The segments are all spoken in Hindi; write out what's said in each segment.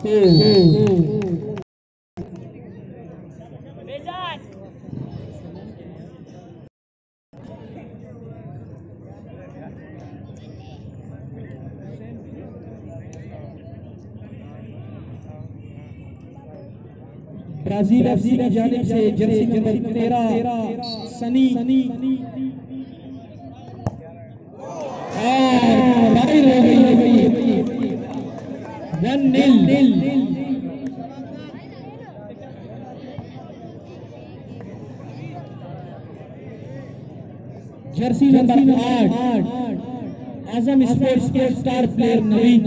ब्राजील एफसी की जानिब से जर्सी नंबर 13 सनी बाहर हो गई 1-0। जर्सी नंबर 8 आजम स्पोर्ट्स के स्टार प्लेयर नवीन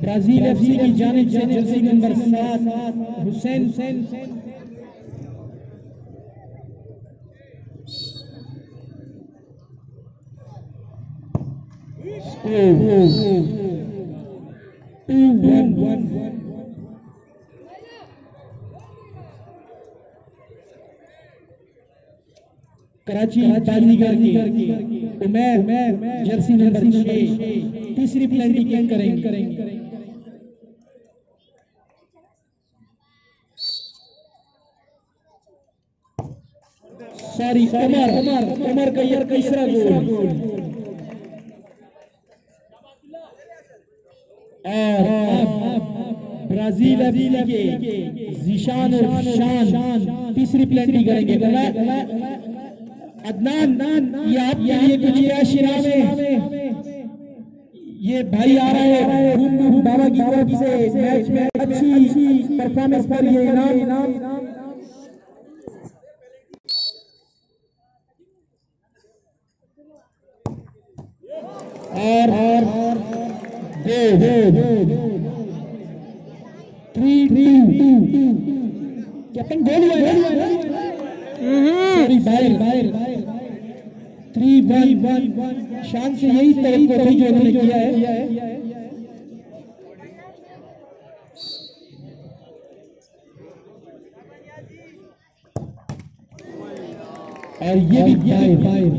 ब्राजील एफसी की जानिब से जर्सी नंबर 7 हुसैन कराची बाजीगर की उमर जर्सी नंबर 6 तीसरी पेनल्टी किक करेंगे। सॉरी उमर का ये तीसरा गोल और ब्राजील के जीशान और शान तीसरी पेनल्टी करेंगे। अदनान ये आपके लिए कुछ याशिरामे ये भाई आ रहे हैं बाबा की तरफ से मैच में अच्छी परफॉर्मेंस पर ये इनाम और 3-2 कैप्टन गोल बाहर 3-1 शान से यही तवक्को थी जो उन्होंने किया है। और ये भी बाहर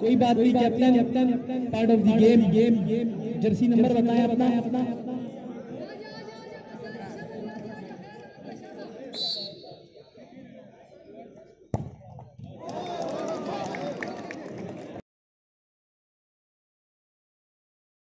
कोई बात नहीं captain part of the game Jersey number बताएं अपना।